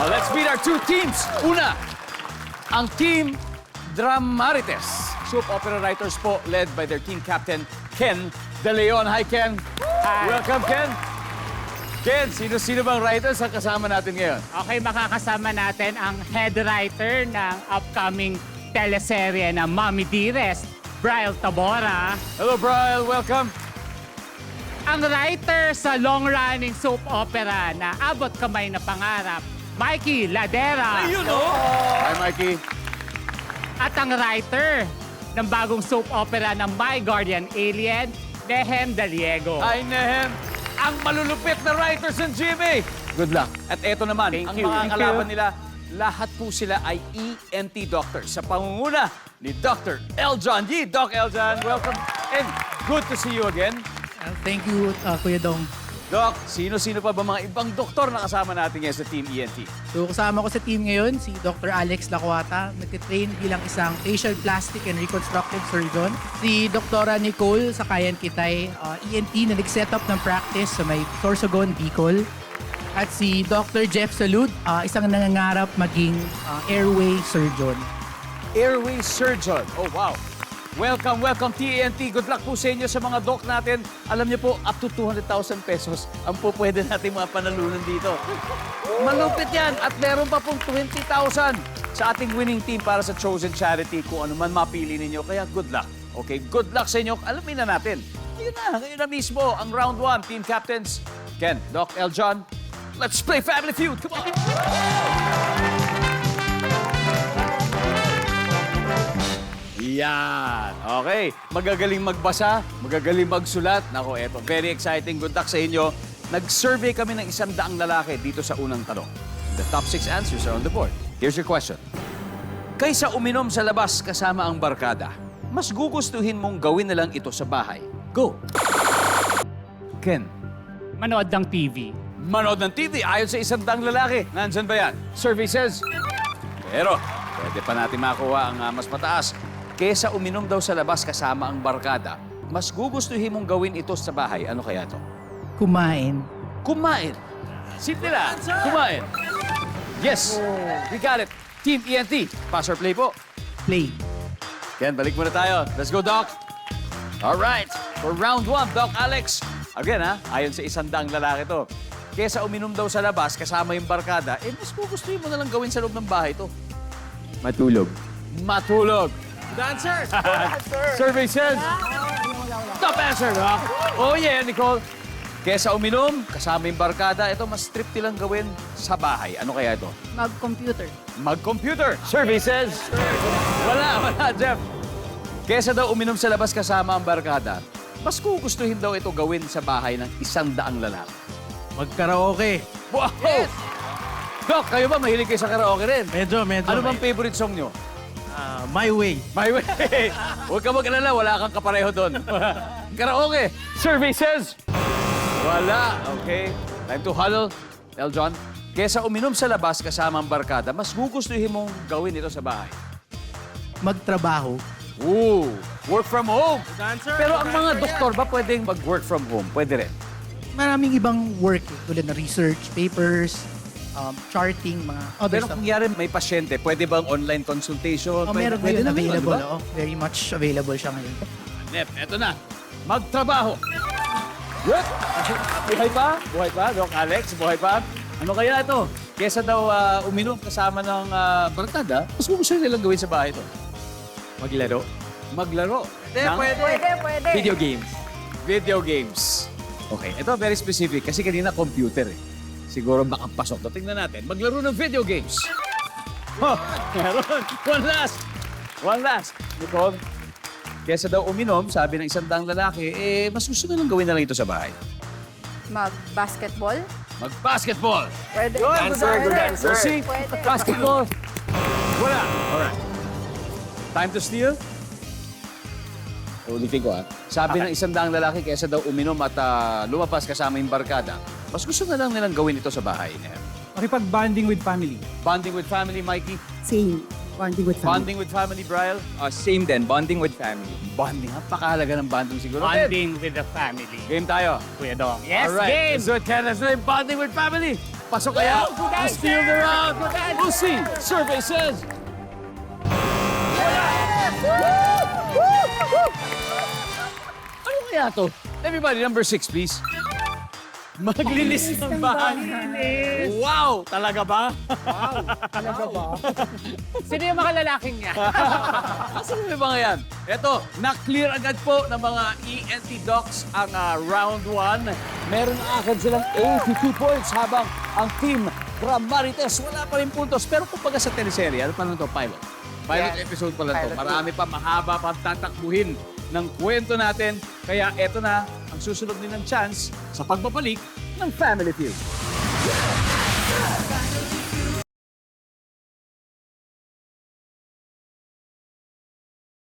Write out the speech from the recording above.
Let's meet our two teams. Una, ang Team Dramarites. Soap opera writers po, led by their team captain, Ken De Leon. Hi, Ken. Hi. Welcome, Ken. Ken, sino-sino bang writers ang kasama natin ngayon? Okay, makakasama natin ang head writer ng upcoming teleserye na Mami Dearest, Brian Tabora. Hello, Brian. Welcome. Ang writer sa long-running soap opera na Abot Kamay na Pangarap, Mikey Ladera. Hi, Mikey. At ang writer ng bagong soap opera na My Guardian Alien, Nehem Daliego. Hi, Nehem. Ang malulupit na writers ng GMA. Good luck. At eto naman, ang mga kalaban nila, lahat po sila ay ENT doctors sa pangunguna ni Dr. Eljon Yee. Doc Eljon, welcome and good to see you again. Thank you, Kuya Dong. Doc, sino-sino pa ba mga ibang doktor na kasama natin ngayon sa Team ENT? So kasama ko sa team ngayon, si Dr. Alex Lacuata, nagtitrain bilang isang facial plastic and reconstructive surgeon. Si Dr. Nicole Sakayan Kitay, ENT na nag-set up ng practice sa may Sorsogon, Bicol. At si Dr. Jeff Salud, isang nangangarap maging airway surgeon. Airway surgeon. Oh, wow. Welcome, welcome TNT. Good luck po sa inyo sa mga doc natin. Alam niyo po, up to 200,000 pesos ang po pwede natin mga panalunan dito. Malupit yan. At meron pa pong 20,000 sa ating winning team para sa chosen charity kung ano man mapili ninyo. Kaya good luck. Okay, good luck sa inyo. Alamin na natin. Ngayon na mismo ang round 1. Team captains, Ken, Doc Eljon. Let's play Family Feud. Come on. Yan. Okay. Magagaling magbasa, magagaling magsulat. Nako, eto. Very exciting. Good luck sa inyo. Nag-survey kami ng 100 lalaki dito sa unang tanong. The top 6 answers are on the board. Here's your question. Kaysa uminom sa labas kasama ang barkada, mas gugustuhin mong gawin na lang ito sa bahay. Go! Ken. Manood ng TV. Manood ng TV ayon sa 100 lalaki. Nandyan ba yan? Survey says. Pero, pwede pa natin makuha ang mas mataas. Kesa uminom daw sa labas kasama ang barkada, mas gugustuhin mong gawin ito sa bahay. Ano kaya to? Kumain. Kumain. Simple lang. Kumain. Yes. We got it. Team ENT. Pass or play po. Play. Ken, balik muna tayo. Let's go, Doc. All right. For round 1, Doc Alex. Again, ayon sa 100 lalaki to. Kesa uminom daw sa labas kasama yung barkada, mas gugustuhin mo na lang gawin sa loob ng bahay to. Matulog. Matulog. Good answer. Survey says. Top answer, Doc. Oh yeah, Nicole. Kesa uminom, kasama yung barkada, ito mas tripty lang gawin sa bahay. Ano kaya ito? Mag-computer. Mag-computer. Survey says. Wala, Jeff. Kesa daw uminom sa labas kasama ang barkada, mas gugustuhin daw ito gawin sa bahay ng 100 lalaki. Magkaraoke. Wow! Doc, kayo ba mahilig kayo sa karaoke rin? Medyo. Ano bang favorite song nyo? My Way. My way. Huwag ka mag-alala, wala kang kapareho doon. Karaoke. Survey says. Wala. Okay. Time to huddle. Eljon, kesa uminom sa labas kasama ang barkada, mas gugustuhin mong gawin ito sa bahay. Magtrabaho. Ooh, work from home. answer. Pero ang mga doktor ba pwedeng mag-work from home? Pwede rin. Maraming ibang work tulad ng research, papers, charting, mga other Pero stuff. kung yari may pasyente, pwede bang online consultation? Meron Pwede ngayon naman, available. di ba? Very much available siya ngayon. Nep, eto na. Magtrabaho. Good. Buhay pa? Buhay pa? Doc Alex, buhay pa? Ano kaya ito? Kesa daw uminom kasama ng barkada, mas gusto nilang gawin sa bahay ito. Maglaro. Maglaro. Ng Pwede. Video games. video games. Okay, ito very specific kasi kanina computer eh. Siguro baka pasok. Tingnan natin. Maglaro ng video games. Oh, meron. One last. Nicole, kesa daw uminom, sabi ng 100 lalaki, mas gusto na lang gawin na lang ito sa bahay. Mag-basketball. Mag-basketball. Pwede. Good answer. We'll see. Pwede. Basketball. Wala. Alright. Time to steal. Ulitin ko Sabi ng 100 lalaki, kesa daw uminom at lumabas kasama yung barkada, mas gusto na lang nilang gawin ito sa bahay. Makipag-bonding with family. Bonding with family, Mikey. Same. Bonding with family. Bonding with family, Brian. Same din, bonding with family. Bonding. Napakahalaga ng bonding siguro. Bonding with the family. Game tayo. Kuya Dong. Yes, Alright. game. Let's do it, Ken. Let's do it. Bonding with family. Pasok kaya? You steal the round. We'll see. Survey says... Ano kaya to? Everybody, number 6, please. Maglinis ng bahay. Wow! Talaga ba? Sino yung mga lalaking niya? Asan yung mga yan? Ito, na-clear agad po ng mga ENT docs ang round 1. Meron agad silang 82 points habang ang team from Marites wala pa rin puntos. Pero kumbaga sa teleserye, ano pa lang to? Pilot. Pilot episode pa lang to. Marami pa, mahaba pa tatakbuhin ng kwento natin. Kaya eto na ang susunod din ng chance sa pagbabalik ng Family Feud.